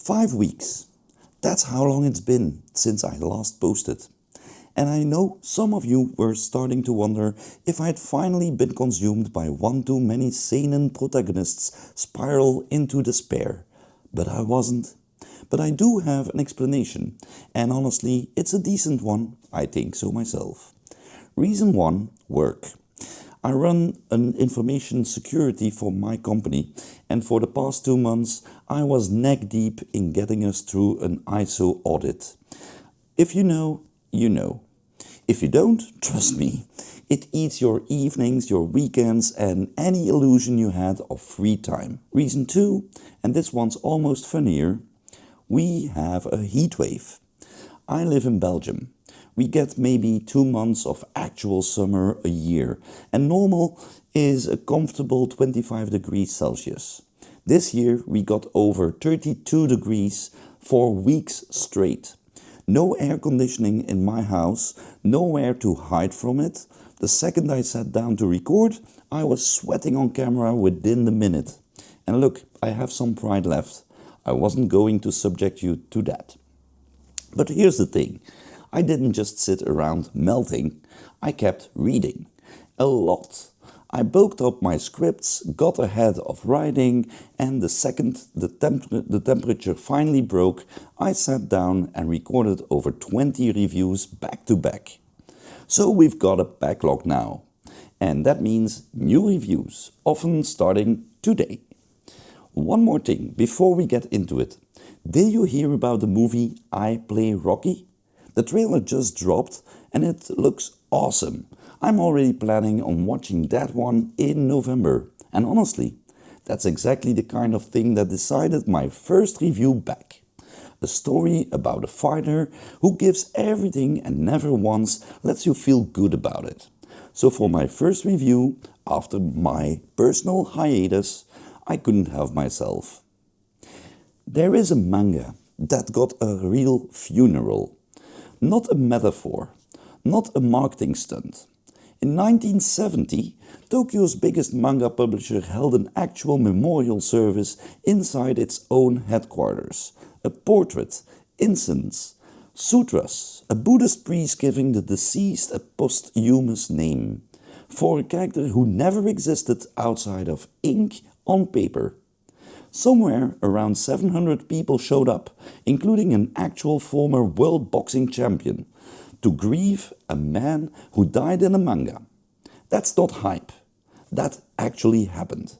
5 weeks. That's how long it's been since I last posted. And I know some of you were starting to wonder if I had finally been consumed by one too many seinen protagonists spiral into despair. But I wasn't. But I do have an explanation, and honestly, it's a decent one, I think so myself. Reason 1, work. I run an information security for my company, and for the past 2 months I was neck deep in getting us through an ISO audit. If you know, you know. If you don't, trust me, it eats your evenings, your weekends and any illusion you had of free time. Reason 2, and this one's almost funnier, we have a heatwave. I live in Belgium. We get maybe 2 months of actual summer a year, and normal is a comfortable 25 degrees Celsius. This year we got over 32 degrees for weeks straight. No air conditioning in my house, nowhere to hide from it. The second I sat down to record, I was sweating on camera within the minute. And look, I have some pride left. I wasn't going to subject you to that. But here's the thing. I didn't just sit around melting, I kept reading. A lot. I bulked up my scripts, got ahead of writing, and the second the temperature finally broke, I sat down and recorded over 20 reviews back to back. So we've got a backlog now. And that means new reviews, often starting today. One more thing before we get into it. Did you hear about the movie I Play Rocky? The trailer just dropped and it looks awesome. I'm already planning on watching that one in November. And honestly, that's exactly the kind of thing that decided my first review back. A story about a fighter who gives everything and never once lets you feel good about it. So for my first review, after my personal hiatus, I couldn't help myself. There is a manga that got a real funeral. Not a metaphor, not a marketing stunt. In 1970, Tokyo's biggest manga publisher held an actual memorial service inside its own headquarters. A portrait, incense, sutras, a Buddhist priest giving the deceased a posthumous name. For a character who never existed outside of ink on paper. Somewhere around 700 people showed up, including an actual former world boxing champion, to grieve a man who died in a manga. That's not hype. That actually happened.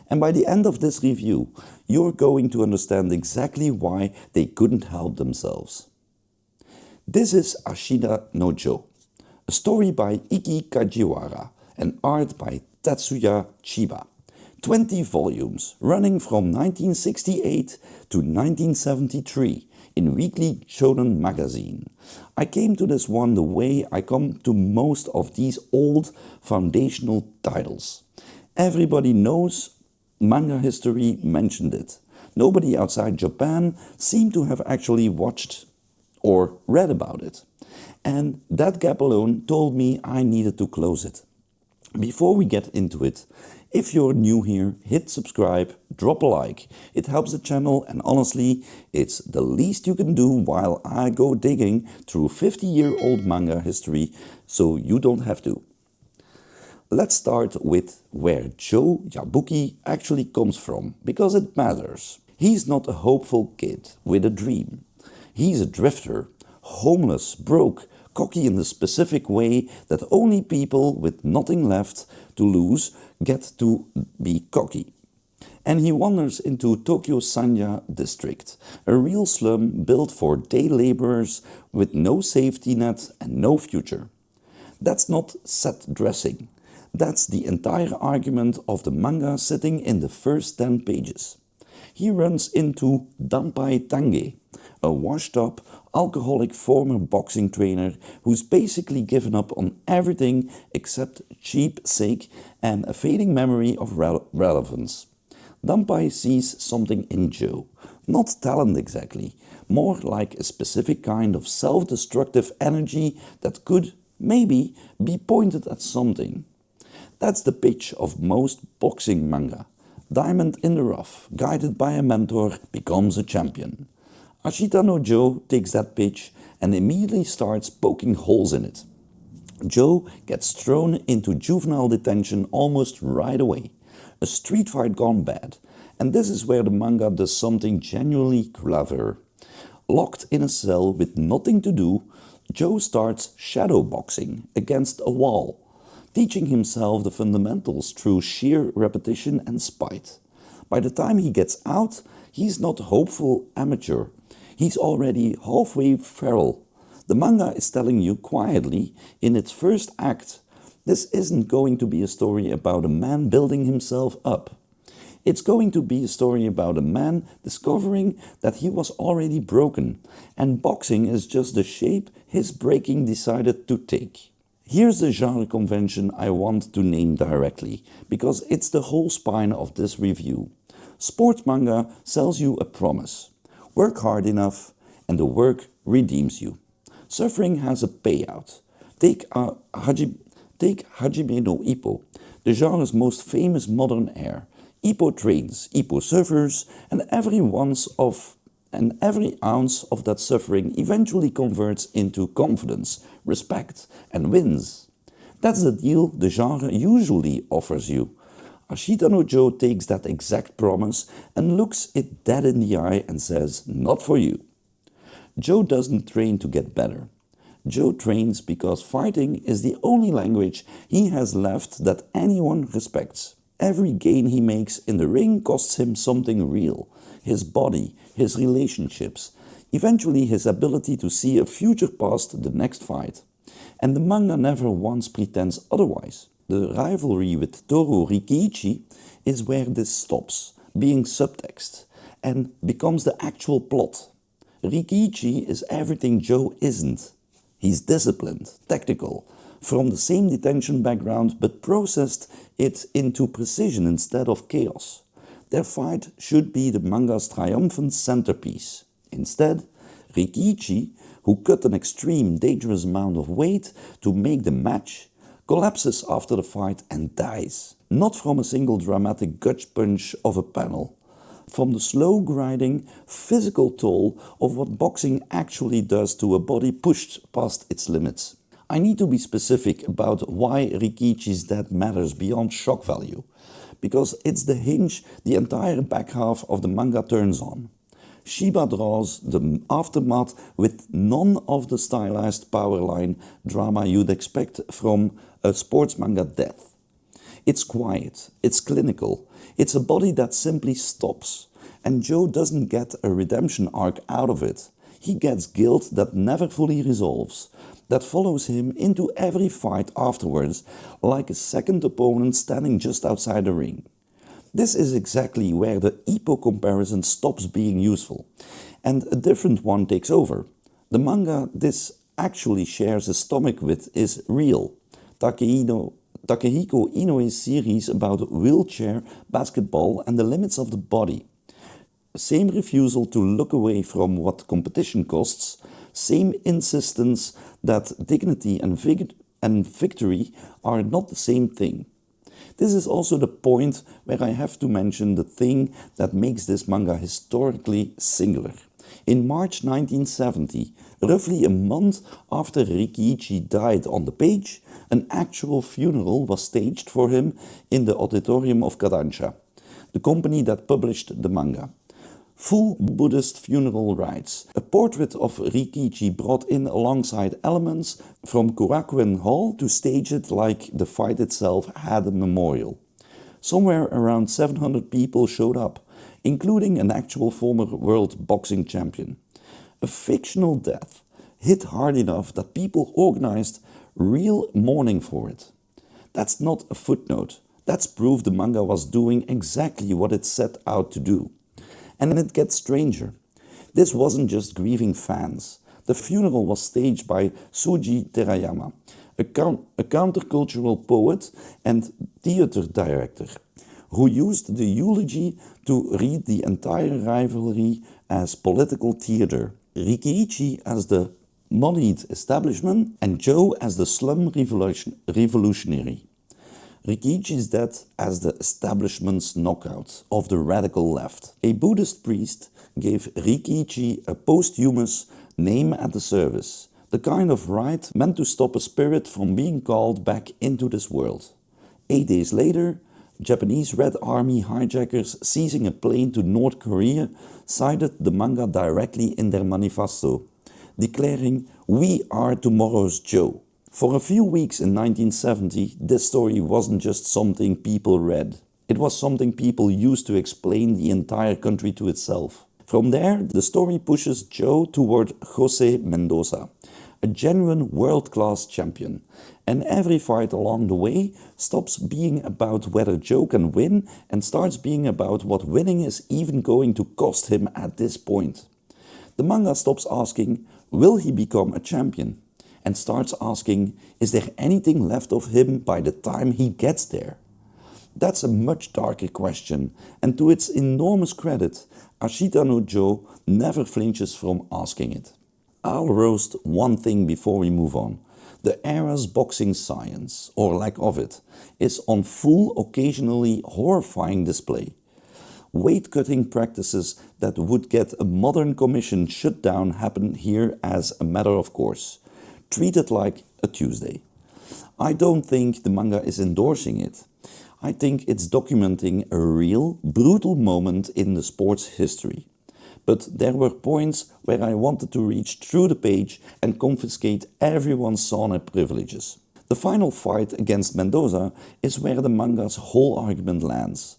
And by the end of this review, you're going to understand exactly why they couldn't help themselves. This is Ashita no Joe, a story by Iki Kajiwara and art by Tetsuya Chiba. 20 volumes, running from 1968 to 1973 in Weekly Shonen magazine. I came to this one the way I come to most of these old foundational titles. Everybody knows manga history mentioned it. Nobody outside Japan seemed to have actually watched or read about it. And that gap alone told me I needed to close it. Before we get into it, if you're new here, hit subscribe, drop a like. It helps the channel and honestly, it's the least you can do while I go digging through 50-year-old manga history, so you don't have to. Let's start with where Joe Yabuki actually comes from, because it matters. He's not a hopeful kid with a dream. He's a drifter, homeless, broke, cocky in the specific way that only people with nothing left to lose get to be cocky. And he wanders into Tokyo's Sanya district, a real slum built for day laborers with no safety net and no future. That's not set dressing. That's the entire argument of the manga sitting in the first 10 pages. He runs into Danpai Tange, a washed-up, alcoholic former boxing trainer who's basically given up on everything except cheap sake and a fading memory of relevance. Danpai sees something in Joe, not talent exactly, more like a specific kind of self-destructive energy that could, maybe, be pointed at something. That's the pitch of most boxing manga. Diamond in the rough, guided by a mentor, becomes a champion. Ashita no Joe takes that pitch and immediately starts poking holes in it. Joe gets thrown into juvenile detention almost right away. A street fight gone bad. And this is where the manga does something genuinely clever. Locked in a cell with nothing to do, Joe starts shadow boxing against a wall, teaching himself the fundamentals through sheer repetition and spite. By the time he gets out, he's not hopeful amateur. He's already halfway feral. The manga is telling you quietly in its first act, this isn't going to be a story about a man building himself up. It's going to be a story about a man discovering that he was already broken, and boxing is just the shape his breaking decided to take. Here's the genre convention I want to name directly, because it's the whole spine of this review. Sports manga sells you a promise. Work hard enough, and the work redeems you. Suffering has a payout. Take Hajime no Ippo, the genre's most famous modern heir. Ippo trains, Ippo suffers, and every ounce of that suffering eventually converts into confidence, respect, and wins. That's the deal the genre usually offers you. Ashita no Joe takes that exact promise and looks it dead in the eye and says, not for you. Joe doesn't train to get better. Joe trains because fighting is the only language he has left that anyone respects. Every gain he makes in the ring costs him something real. His body, his relationships, eventually his ability to see a future past the next fight. And the manga never once pretends otherwise. The rivalry with Toru Rikiishi is where this stops, being subtext, and becomes the actual plot. Rikiishi is everything Joe isn't. He's disciplined, tactical, from the same detention background but processed it into precision instead of chaos. Their fight should be the manga's triumphant centerpiece. Instead, Rikiishi, who cut an extreme dangerous amount of weight to make the match, collapses after the fight and dies. Not from a single dramatic gut punch of a panel, from the slow grinding physical toll of what boxing actually does to a body pushed past its limits. I need to be specific about why Rikiishi's death matters beyond shock value, because it's the hinge the entire back half of the manga turns on. Chiba draws the aftermath with none of the stylized powerline drama you'd expect from a sports manga death. It's quiet, it's clinical, it's a body that simply stops, and Joe doesn't get a redemption arc out of it. He gets guilt that never fully resolves, that follows him into every fight afterwards, like a second opponent standing just outside the ring. This is exactly where the Ippo comparison stops being useful, and a different one takes over. The manga this actually shares a stomach with is Real, Takehiko Inoue's series about wheelchair basketball and the limits of the body. Same refusal to look away from what competition costs, same insistence that dignity and victory are not the same thing. This is also the point where I have to mention the thing that makes this manga historically singular. In March 1970, roughly a month after Rikiishi died on the page, an actual funeral was staged for him in the auditorium of Kodansha, the company that published the manga. Full Buddhist funeral rites. A portrait of Rikiishi brought in alongside elements from Korakuen Hall to stage it like the fight itself had a memorial. Somewhere around 700 people showed up, including an actual former world boxing champion. A fictional death hit hard enough that people organized real mourning for it. That's not a footnote. That's proof the manga was doing exactly what it set out to do. And it gets stranger. This wasn't just grieving fans. The funeral was staged by Suji Terayama, a countercultural poet and theater director, who used the eulogy to read the entire rivalry as political theater. Rikiishi as the moneyed establishment and Joe as the slum revolutionary. Rikiishi's death as the establishment's knockout of the radical left. A Buddhist priest gave Rikiishi a posthumous name at the service, the kind of rite meant to stop a spirit from being called back into this world. 8 days later, Japanese Red Army hijackers seizing a plane to North Korea cited the manga directly in their manifesto, declaring, "We are tomorrow's Joe." For a few weeks in 1970, this story wasn't just something people read. It was something people used to explain the entire country to itself. From there, the story pushes Joe toward Jose Mendoza, a genuine world-class champion. And every fight along the way stops being about whether Joe can win and starts being about what winning is even going to cost him at this point. The manga stops asking, will he become a champion? And starts asking, is there anything left of him by the time he gets there? That's a much darker question, and to its enormous credit, Ashita no Joe never flinches from asking it. I'll roast one thing before we move on. The era's boxing science, or lack of it, is on full, occasionally horrifying display. Weight-cutting practices that would get a modern commission shut down happen here as a matter of course, treated like a Tuesday. I don't think the manga is endorsing it. I think it's documenting a real, brutal moment in the sport's history. But there were points where I wanted to reach through the page and confiscate everyone's sauna privileges. The final fight against Mendoza is where the manga's whole argument lands.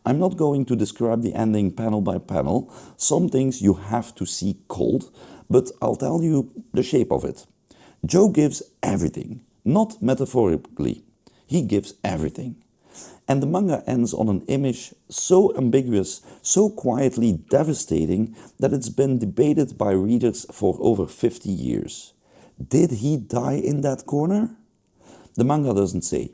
I'm not going to describe the ending panel by panel, some things you have to see cold, but I'll tell you the shape of it. Joe gives everything, not metaphorically. He gives everything. And the manga ends on an image so ambiguous, so quietly devastating that it's been debated by readers for over 50 years. Did he die in that corner? The manga doesn't say.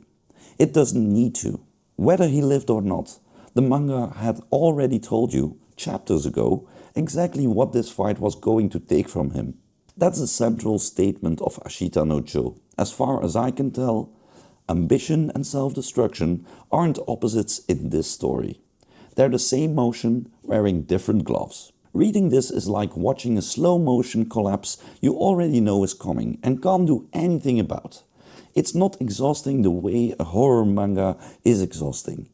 It doesn't need to. Whether he lived or not, the manga had already told you, chapters ago, exactly what this fight was going to take from him. That's the central statement of Ashita no Joe. As far as I can tell, ambition and self-destruction aren't opposites in this story. They're the same motion, wearing different gloves. Reading this is like watching a slow-motion collapse you already know is coming and can't do anything about. It's not exhausting the way a horror manga is exhausting.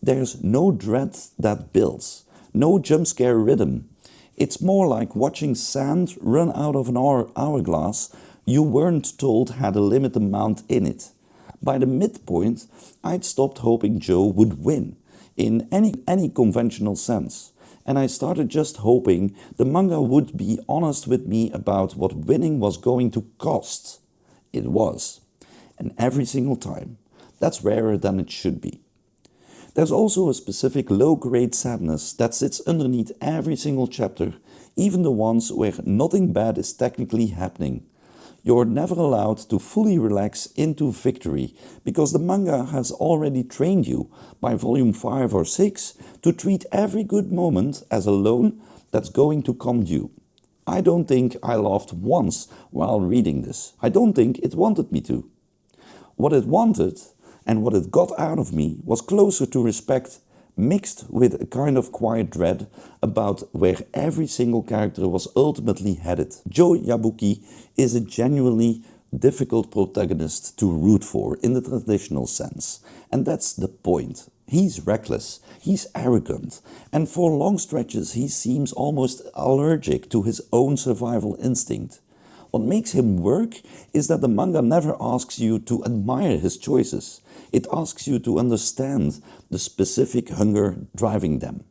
There's no dread that builds, no jump scare rhythm. It's more like watching sand run out of an hourglass you weren't told had a limited amount in it. By the midpoint, I'd stopped hoping Joe would win, in any conventional sense, and I started just hoping the manga would be honest with me about what winning was going to cost. It was. And every single time. That's rarer than it should be. There's also a specific low-grade sadness that sits underneath every single chapter, even the ones where nothing bad is technically happening. You're never allowed to fully relax into victory, because the manga has already trained you, by volume 5 or 6, to treat every good moment as a loan that's going to come due. I don't think I laughed once while reading this. I don't think it wanted me to. What it wanted, and what it got out of me, was closer to respect, mixed with a kind of quiet dread about where every single character was ultimately headed. Joe Yabuki is a genuinely difficult protagonist to root for in the traditional sense. And that's the point. He's reckless, he's arrogant, and for long stretches he seems almost allergic to his own survival instinct. What makes him work is that the manga never asks you to admire his choices. It asks you to understand the specific hunger driving them.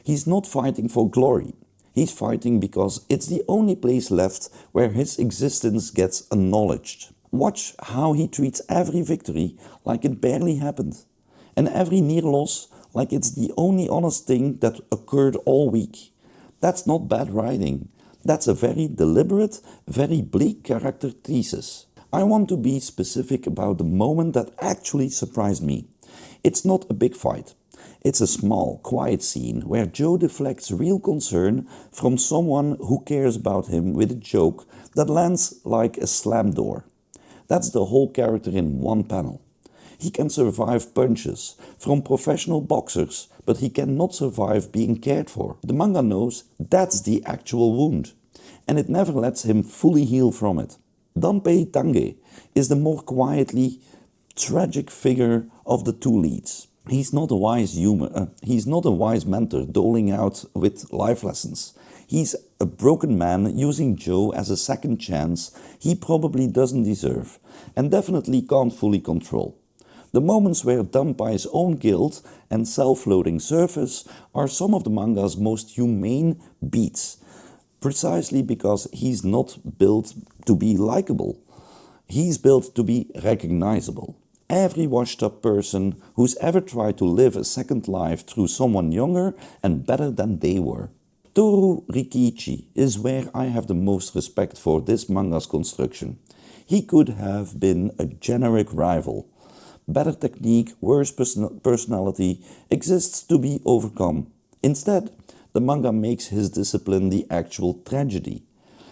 He's not fighting for glory. He's fighting because it's the only place left where his existence gets acknowledged. Watch how he treats every victory like it barely happened, and every near loss like it's the only honest thing that occurred all week. That's not bad writing. That's a very deliberate, very bleak character thesis. I want to be specific about the moment that actually surprised me. It's not a big fight. It's a small, quiet scene where Joe deflects real concern from someone who cares about him with a joke that lands like a slam door. That's the whole character in one panel. He can survive punches from professional boxers, but he cannot survive being cared for. The manga knows that's the actual wound, and it never lets him fully heal from it. Danpei Tange is the more quietly tragic figure of the two leads. He's not a wise mentor doling out with life lessons. He's a broken man using Joe as a second chance he probably doesn't deserve and definitely can't fully control. The moments where Danpai's own guilt and self-loathing surface are some of the manga's most humane beats, precisely because he's not built to be likable. He's built to be recognizable. Every washed-up person who's ever tried to live a second life through someone younger and better than they were. Toru Rikiishi is where I have the most respect for this manga's construction. He could have been a generic rival. Better technique, worse personality exists to be overcome. Instead, the manga makes his discipline the actual tragedy.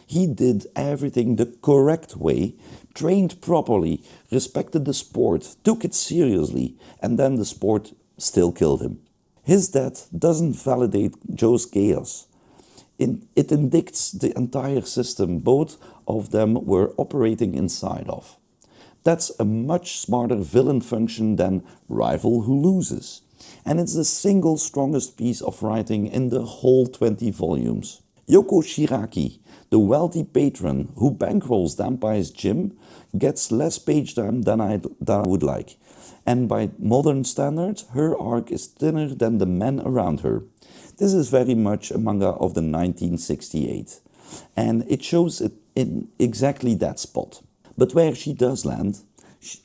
He did everything the correct way, trained properly, respected the sport, took it seriously, and then the sport still killed him. His death doesn't validate Joe's chaos. It indicts the entire system both of them were operating inside of. That's a much smarter villain function than rival who loses. And it's the single strongest piece of writing in the whole 20 volumes. Yoko Shiraki, the wealthy patron who bankrolls Danpai's gym, gets less page time than I would like. And by modern standards, her arc is thinner than the men around her. This is very much a manga of the 1968. And it shows it in exactly that spot. But where she does land,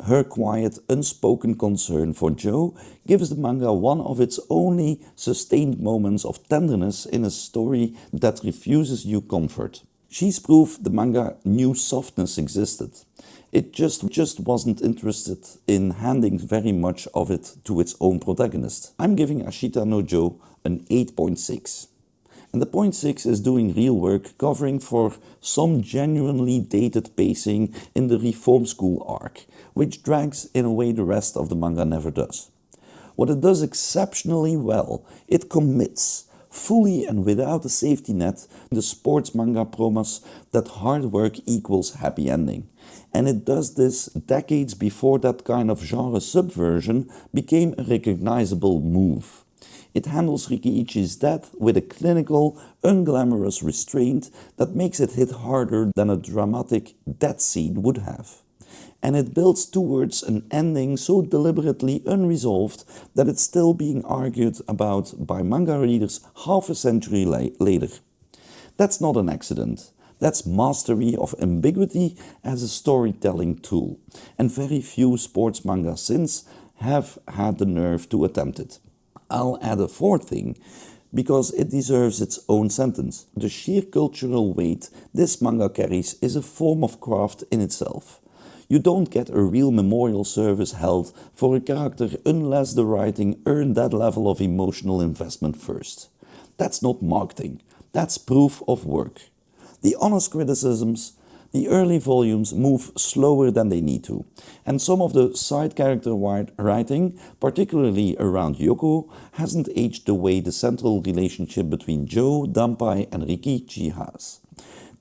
her quiet, unspoken concern for Joe gives the manga one of its only sustained moments of tenderness in a story that refuses you comfort. She's proof the manga knew softness existed. It just wasn't interested in handing very much of it to its own protagonist. I'm giving Ashita no Joe an 8.6. And the 0.6 is doing real work, covering for some genuinely dated pacing in the Reform School arc, which drags in a way the rest of the manga never does. What it does exceptionally well, it commits, fully and without a safety net, the sports manga promise that hard work equals happy ending. And it does this decades before that kind of genre subversion became a recognizable move. It handles Rikiichi's death with a clinical, unglamorous restraint that makes it hit harder than a dramatic death scene would have. And it builds towards an ending so deliberately unresolved that it's still being argued about by manga readers half a century later. That's not an accident. That's mastery of ambiguity as a storytelling tool, and very few sports manga since have had the nerve to attempt it. I'll add a fourth thing, because it deserves its own sentence. The sheer cultural weight this manga carries is a form of craft in itself. You don't get a real memorial service held for a character unless the writing earned that level of emotional investment first. That's not marketing, that's proof of work. The honest criticisms, the early volumes move slower than they need to, and some of the side character writing, particularly around Yoko, hasn't aged the way the central relationship between Joe, Danpai and Rikiichi has.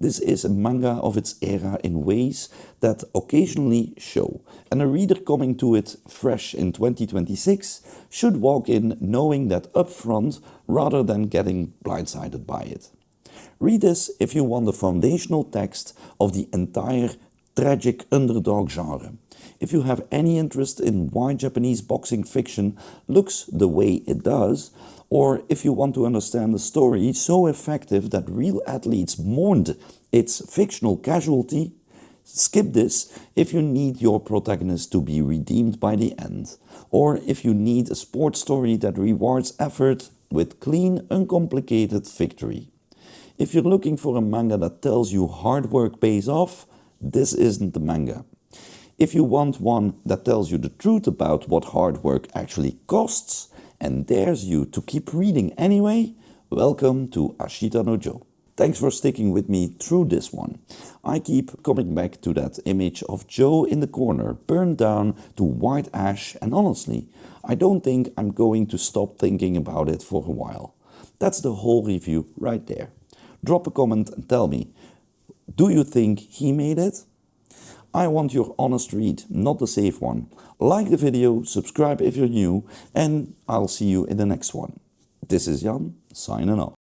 This is a manga of its era in ways that occasionally show, and a reader coming to it fresh in 2026 should walk in knowing that upfront rather than getting blindsided by it. Read this if you want the foundational text of the entire tragic underdog genre. If you have any interest in why Japanese boxing fiction looks the way it does, or if you want to understand a story so effective that real athletes mourned its fictional casualty, skip this if you need your protagonist to be redeemed by the end, or if you need a sports story that rewards effort with clean, uncomplicated victory. If you're looking for a manga that tells you hard work pays off, this isn't the manga. If you want one that tells you the truth about what hard work actually costs and dares you to keep reading anyway, welcome to Ashita no Joe. Thanks for sticking with me through this one. I keep coming back to that image of Joe in the corner, burned down to white ash, and honestly, I don't think I'm going to stop thinking about it for a while. That's the whole review right there. Drop a comment and tell me, do you think he made it? I want your honest read, not the safe one. Like the video, subscribe if you're new, and I'll see you in the next one. This is Jan, signing off.